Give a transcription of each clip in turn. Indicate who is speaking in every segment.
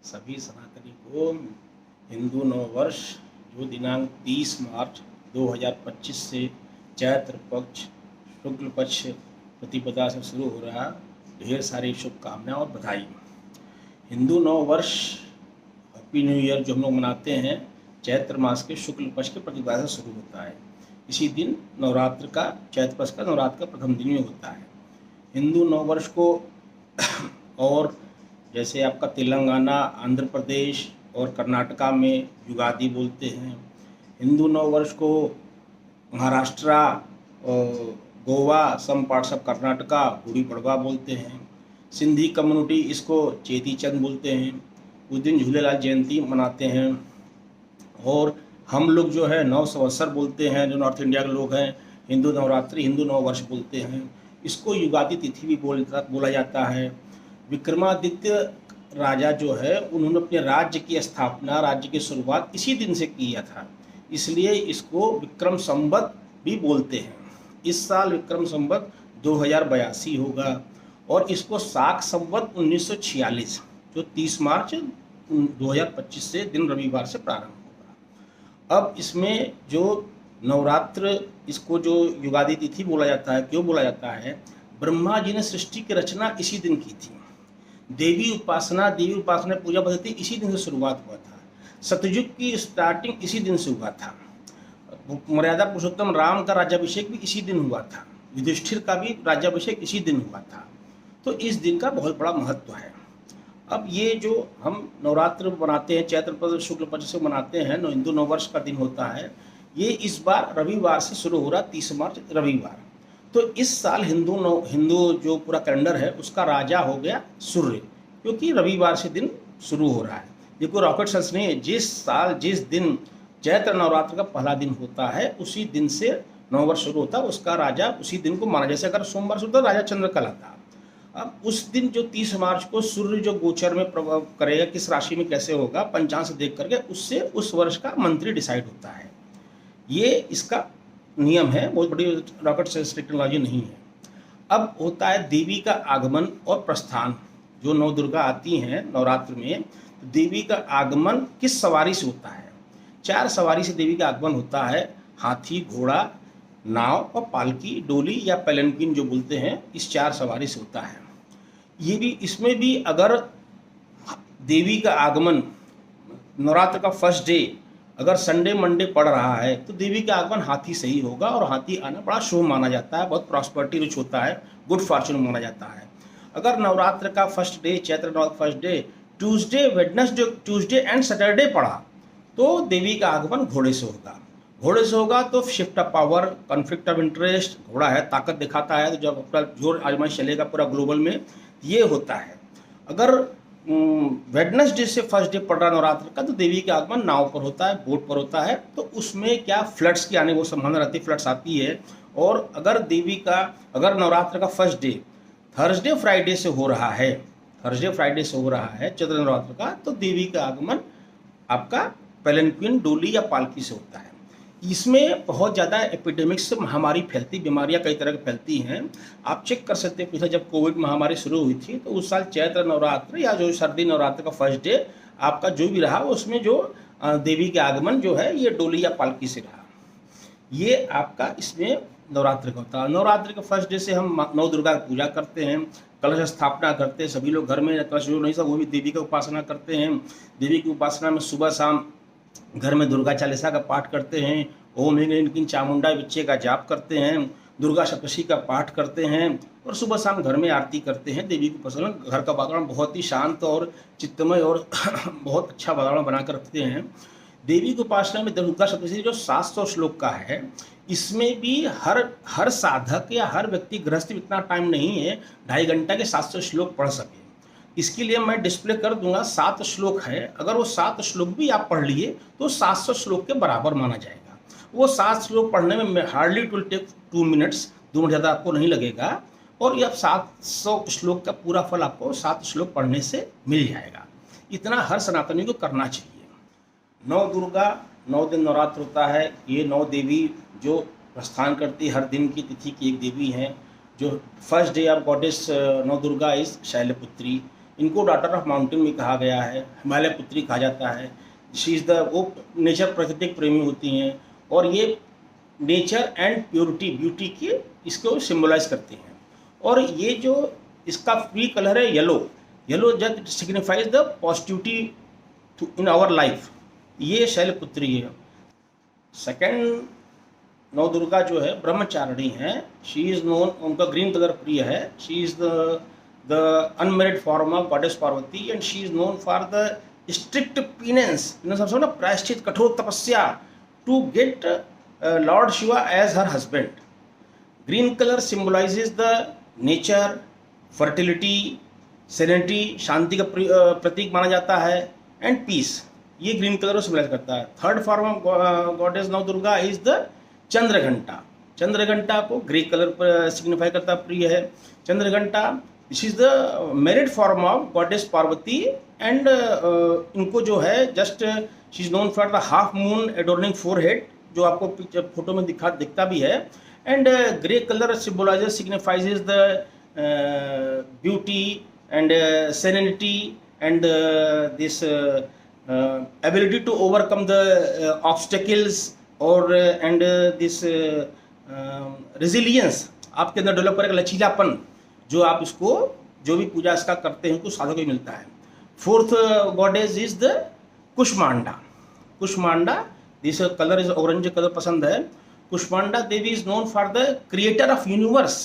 Speaker 1: सभी सनातनी को हिंदू नववर्ष जो दिनांक 30 मार्च 2025 से चैत्र पक्ष शुक्ल पक्ष प्रतिपदा से शुरू हो रहा, ढेर सारी शुभकामनाएं और बधाई। हिंदू नववर्ष हैप्पी न्यू ईयर जो हम लोग मनाते हैं चैत्र मास के शुक्ल पक्ष के प्रतिपदा से शुरू होता है। इसी दिन नवरात्र का चैत्र पक्ष का नवरात्र का प्रथम दिन में होता है। हिंदू नववर्ष को और जैसे आपका तेलंगाना, आंध्र प्रदेश और कर्नाटका में युगादि बोलते हैं। हिंदू नववर्ष को महाराष्ट्र और Goa, some parts of Karnataka Gudi Padwa बोलते हैं। सिंधी कम्युनिटी इसको चेती चंद बोलते हैं। उस दिन झूलेलाल जयंती मनाते हैं। और हम लोग जो है नव संवत्सर बोलते हैं, जो नॉर्थ इंडिया के लोग हैं हिंदू नवरात्रि, हिंदू नववर्ष बोलते हैं। इसको युगादि तिथि भी बोला जाता है। विक्रमादित्य राजा जो है उन्होंने अपने राज्य की स्थापना, राज्य की शुरुआत इसी दिन से किया था, इसलिए इसको विक्रम संवत भी बोलते हैं। इस साल विक्रम संवत 2082 होगा और इसको शाक संवत 1946 जो 30 मार्च 2025 से दिन रविवार से प्रारंभ होगा। अब इसमें जो नवरात्र, इसको जो युगादि तिथि बोला जाता है, क्यों बोला जाता है? ब्रह्मा जी ने सृष्टि की रचना इसी दिन की थी। देवी उपासना पूजा पद्धति इसी दिन से शुरुआत हुआ था। सतयुग की स्टार्टिंग इसी दिन से हुआ था। मर्यादा पुरुषोत्तम राम का राज्याभिषेक भी इसी दिन हुआ था। युधिष्ठिर का भी राज्याभिषेक इसी दिन हुआ था। तो इस दिन का बहुत बड़ा महत्व है। अब ये जो हम नवरात्र बनाते हैं, चैत्र पक्ष शुक्ल पक्ष से मनाते हैं, हिंदू नववर्ष का दिन होता है, ये इस बार रविवार से शुरू हो रहा, 30 मार्च रविवार। तो इस साल हिंदू जो पूरा कैलेंडर है उसका राजा हो गया सूर्य, क्योंकि रविवार से दिन शुरू हो रहा है। देखो रॉकेट साइंस नहीं है, जिस दिन चैत्र नवरात्र का पहला दिन होता है उसी दिन से नववर्ष शुरू होता है, उसका राजा उसी दिन को माना। जैसे अगर सोमवार शुरू होता राजा चंद्र कहलाता। अब उस दिन जो 30 मार्च को सूर्य जो गोचर में प्रभाव करेगा, किस राशि में कैसे होगा, पंचांग से देख करके उससे उस वर्ष का मंत्री डिसाइड होता है। ये इसका नियम है, बहुत बड़ी रॉकेट साइंस टेक्नोलॉजी नहीं है। अब होता है देवी का आगमन और प्रस्थान। जो नौ दुर्गा आती हैं नवरात्र में, तो देवी का आगमन किस सवारी से होता है? 4 सवारी से देवी का आगमन होता है। हाथी, घोड़ा, नाव और पालकी, डोली या पैलेंक्विन जो बोलते हैं, इस 4 सवारी से होता है। ये भी, इसमें भी अगर देवी का आगमन नवरात्र का फर्स्ट डे अगर संडे मंडे पड़ रहा है तो देवी का आगमन हाथी से ही होगा और हाथी आना बड़ा शुभ माना जाता है, बहुत प्रॉस्पेरिटी रिच होता है, गुड फॉर्चून माना जाता है। अगर नवरात्र का first day, Chaitra Navratra first day Tuesday, Wednesday, Tuesday and Saturday पड़ा तो देवी का आगमन घोड़े से होगा। घोड़े से होगा तो shift of power, conflict of interest, घोड़ा है ताकत दिखाता है, तो जब अपना जोर आजमाइश चलेगा पूरा ग्लोबल में, ये होता है। अगर वेडनेसडे से फर्स्ट डे पड़ रहा नवरात्र का तो देवी का आगमन नाव पर होता है, बोट पर होता है, तो उसमें क्या फ्लड्स की आने वो संभावना रहती है, फ्लड्स आती है। और अगर नवरात्र का फर्स्ट डे थर्सडे फ्राइडे से हो रहा है, चैत्र नवरात्र का, तो देवी का आगमन आपका पैलेंक्विन, डोली या पालकी से होता है। इसमें बहुत ज़्यादा एपिडेमिक्स से महामारी फैलती, बीमारियां कई तरह की फैलती हैं। आप चेक कर सकते हैं, पिछले जब कोविड महामारी शुरू हुई थी तो उस साल चैत्र नवरात्र या जो सर्दी नवरात्र का फर्स्ट डे आपका जो भी रहा, उसमें जो देवी के आगमन जो है ये डोली या पालकी से रहा। ये आपका इसमें नवरात्र का होता है। नवरात्र के फर्स्ट डे से हम नौ दुर्गा की पूजा करते हैं, कलश स्थापना करते हैं। सभी लोग घर में कलश जो नहीं सब वो भी देवी की उपासना करते हैं। देवी की उपासना में सुबह शाम घर में दुर्गा चालीसा का पाठ करते हैं, ओम ह्रीं क्लीं चामुंडा विच्चे का जाप करते हैं, दुर्गा सप्तशती का पाठ करते हैं और सुबह शाम घर में आरती करते हैं। देवी की उपासना, घर का वातावरण बहुत ही शांत और चित्तमय और बहुत अच्छा वातावरण बनाकर रखते हैं। देवी की उपासना में दुर्गा सप्तशती जो 700 श्लोक का है, इसमें भी हर साधक या हर व्यक्ति गृहस्थ इतना टाइम नहीं है 2.5 घंटा के 700 श्लोक पढ़ सके। इसके लिए मैं डिस्प्ले कर दूंगा, 7 श्लोक है। अगर वो 7 श्लोक भी आप पढ़ लिए तो 700 श्लोक के बराबर माना जाएगा। वो 7 श्लोक पढ़ने में hardly it will take 2 minutes, 2 minute ज़्यादा आपको नहीं लगेगा। और यह 700 श्लोक का पूरा फल आपको 7 श्लोक पढ़ने से मिल जाएगा। इतना हर सनातनी को करना चाहिए। 9 दुर्गा, 9 दिन नवरात्र होता है। ये 9 देवी जो प्रस्थान करती, हर दिन की तिथि की एक देवी हैं। जो first day of goddess now Durga is Shailputri. इनको डॉटर ऑफ माउंटेन भी कहा गया है, हिमालय पुत्री कहा जाता है। शी इज़ द, वो नेचर प्राकृतिक प्रेमी होती हैं और ये नेचर एंड प्योरिटी ब्यूटी के इसको सिम्बलाइज करते हैं। और ये जो इसका फ्री कलर है येलो, येलो जब signifies the positivity in our life. ये शैलपुत्री है। सेकेंड नौ दुर्गा जो है ब्रह्मचारिणी है। शी इज़ नोन, उनका ग्रीन कलर प्रिय है। She is the unmarried form of goddess Parvati and she is known for the strict penance, समझो ना, प्रायश्चित, कठोर तपस्या to get lord Shiva as her husband. Green colour symbolises the nature, fertility, serenity, शांति का प्रतीक माना जाता है, एंड पीस। ये ग्रीन कलर को सिम्बलाइज करता है। Third form of goddess Nav Durga is the Chandraghanta. Chandraghanta को ग्रे कलर पर सिग्निफाई करता प्रिय है। Chandraghanta this is the married form of goddess Parvati and इनको जो है just she is known for the half moon adorning forehead, जो आपको फोटो में दिखता भी है। And grey colour symbolises signifies the beauty and serenity and this ability to overcome the obstacles और and this resilience आपके अंदर डेवलप करेगा, लचीलापन, जो आप इसको जो भी पूजा इसका करते हैं कुछ साधक को मिलता है। Fourth goddess is the Kushmanda. Kushmanda, this colour is orange colour पसंद है। Kushmanda Devi is known for the creator of universe,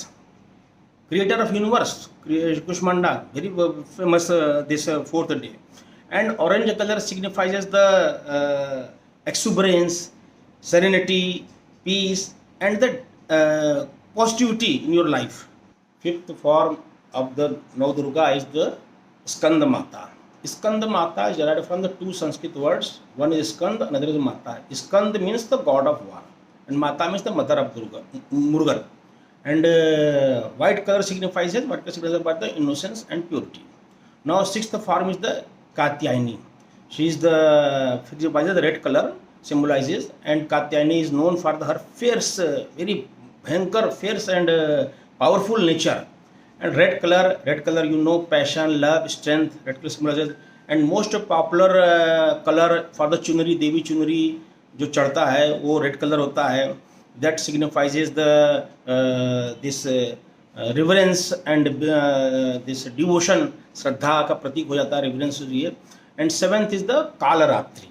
Speaker 1: creator of universe. Kushmanda very famous this fourth day. And orange color signifies the exuberance, serenity, peace, and the positivity in your life. Fifth form of the Nau Durga is the Skanda Mata. Skanda Mata is derived from the two Sanskrit words. One is Skand, another is Mata. Skand means the god of war, and Mata means the mother of Durga, Murugan. And white color signifies about the innocence and purity. Now sixth form is the Katyayani. She is the red color symbolizes, and Katyayani is known for her fierce, very bhayankar, fierce and powerful nature. And red color, you know, passion, love, strength. Red color symbolizes, and most popular color for the chunari, देवी चुनरी जो चढ़ता है वो red colour होता है। That signifies the this reverence and this devotion, श्रद्धा का प्रतीक हो जाता है रिवरेंस ये। And seventh is the Kalratri.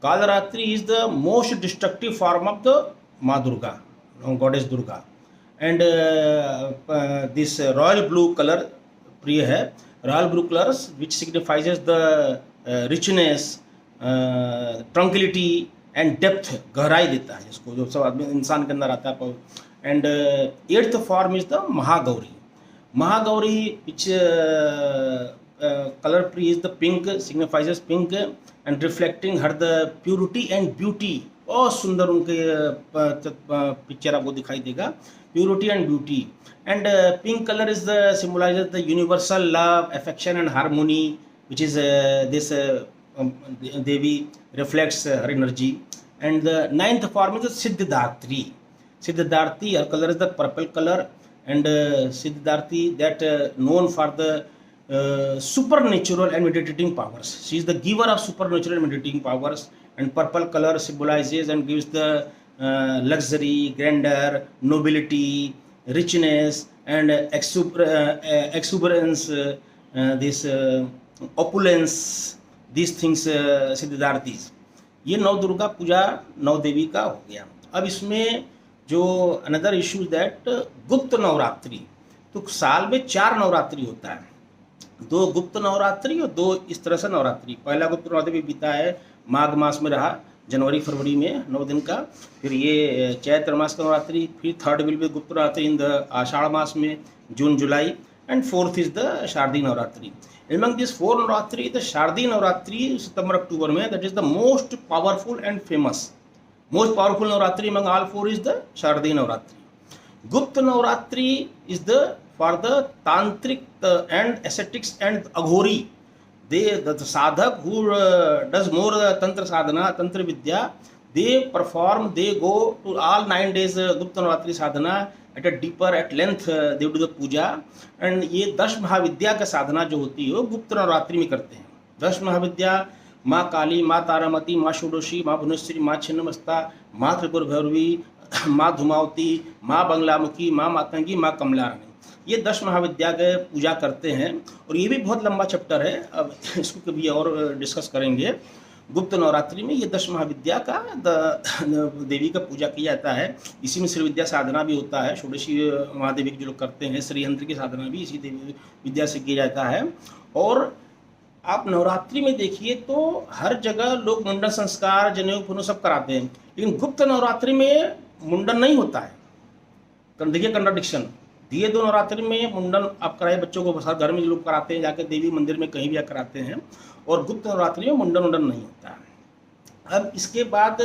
Speaker 1: Kalratri is the most destructive form of the Maa Durga, goddess Durga. And this royal blue colour प्रिय है। Royal blue colours which signifies the richness, tranquillity and depth, गहराई देता है जिसको, जो सब आदमी इंसान के अंदर आता है। And eighth form is the Mahagauri. Mahagauri, which color pre is the pink, signifies pink and reflecting her the purity and beauty. बहुत सुंदर उनके पिक्चर आपको दिखाई देगा, purity and beauty. And pink colour is the symbolises the universal love, affection and harmony, which is this Devi reflects her energy. And the ninth form is the Siddhatri. Siddharthi, her color is the purple color, and Siddharthi that known for the supernatural and meditating powers. She is the giver of supernatural and meditating powers, and purple color symbolizes and gives the luxury, grandeur, nobility, richness, and exuberance, this opulence, these things सिद्धार्थीज। ये नौ दुर्गा पूजा नौ देवी का हो गया। अब इसमें जो another issue that गुप्त नवरात्रि, तो साल में 4 नवरात्रि होता है, 2 गुप्त नवरात्रि और 2 इस तरह से नवरात्रि। पहला गुप्त नवरात्रि बीता है माघ मास में रहा, जनवरी फरवरी में 9 दिन का। फिर ये चैत्र मास का नवरात्रि, फिर थर्ड विल बी गुप्त नवरात्रि इन द आषाढ़ मास में, जून जुलाई, एंड फोर्थ इज द शारदीय Navratri. Among this 4 Navratri, the शारदीय नवरात्रि सितंबर अक्टूबर में, that is the most powerful and famous. Most powerful Navratri among all 4 is the Shardiya Navratri. Gupta Navratri is for the tantric and ascetics and aghori. The sadhak who does more tantra sadhana, tantra vidya, they go to all 9 days Gupta Navratri sadhana. At a deeper at length they do the puja. And ये 10 महाविद्या का साधना जो होती है वो गुप्त नवरात्रि में करते हैं। 10 महाविद्या, माँ काली, माँ तारामती, माँ षोडशी, माँ भुवनेश्वरी, माँ छिन्नमस्ता, माँ त्रिपुर भैरवी, माँ धूमावती, माँ बंगलामुखी, माँ मातंगी, माँ कमला रानी, ये 10 महाविद्या के पूजा करते हैं। और ये भी बहुत लंबा चैप्टर है, अब इसको कभी और डिस्कस करेंगे। गुप्त नवरात्रि में ये 10 महाविद्या का देवी का पूजा किया जाता है। इसी में श्री विद्या साधना भी होता है, षोडशी महादेवी जो लोग करते हैं, श्रीयंत्र की साधना भी इसी देवी विद्या से किया जाता है। और आप नवरात्रि में देखिए तो हर जगह लोग मुंडन संस्कार, जनेऊ पुनः सब कराते हैं, लेकिन गुप्त नवरात्रि में मुंडन नहीं होता है। देखिए कंट्राडिक्शन, दिए दो नवरात्रि में मुंडन आप कराए, बच्चों को घर में लोग कराते हैं, जाकर देवी मंदिर में कहीं भी कराते हैं, और गुप्त नवरात्रि में मुंडन नहीं होता है। अब इसके बाद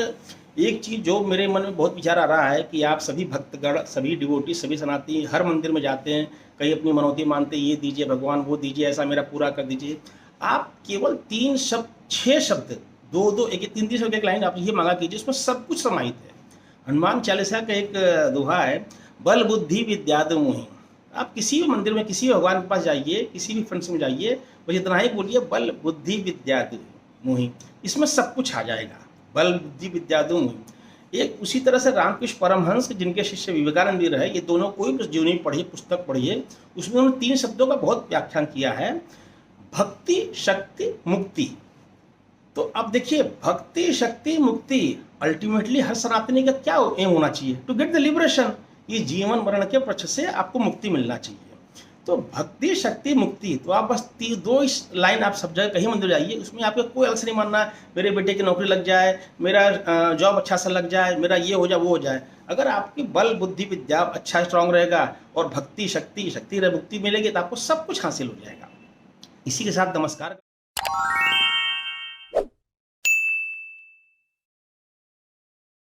Speaker 1: एक चीज़ जो मेरे मन में बहुत विचार आ रहा है कि आप सभी भक्तगण, सभी डिवोटी, सभी सनातनी हर मंदिर में जाते हैं, कहीं अपनी मनौती मानते, ये दीजिए भगवान, वो दीजिए, ऐसा मेरा पूरा कर दीजिए। आप केवल 3 शब्द, 6 शब्द, 2-2, 1-3 शब्द एक लाइन आप ये मांगा कीजिए, उसमें सब कुछ समाहित है। हनुमान चालीसा का एक दोहा है, बल बुद्धि विद्या दो मोहि। आप किसी भी मंदिर में, किसी भी भगवान के पास जाइए, किसी भी फंक्शन में जाइए, बस इतना ही बोलिए, बल बुद्धि विद्या दो मोहि, इसमें सब कुछ आ जाएगा। बल बुद्धि विद्या दो मोहि। एक उसी तरह से रामकृष्ण परमहंस, जिनके शिष्य विवेकानंद भी रहे, ये दोनों कोई भी जीवनी पढ़िए, पुस्तक पढ़िए, उसमें उन्होंने 3 शब्दों का बहुत व्याख्यान किया है, भक्ति, शक्ति, मुक्ति। तो अब देखिए, भक्ति, शक्ति, मुक्ति, अल्टीमेटली हर सनातनी का क्या एम होना चाहिए? To get the liberation. ये जीवन मरण के पक्ष से आपको मुक्ति मिलना चाहिए। तो भक्ति, शक्ति, मुक्ति, तो आप बस 2 लाइन आप सब जगह कहीं मंदिर जाइए, उसमें आपको कोई अलग से नहीं मानना मेरे बेटे की नौकरी लग जाए, मेरा जॉब अच्छा सा लग जाए, मेरा ये हो जाए, वो हो जाए। अगर आपकी बल बुद्धि विद्या अच्छा स्ट्रांग रहेगा और भक्ति, शक्ति, शक्ति मुक्ति मिलेगी, तो आपको सब कुछ हासिल हो जाएगा। इसी के साथ नमस्कार।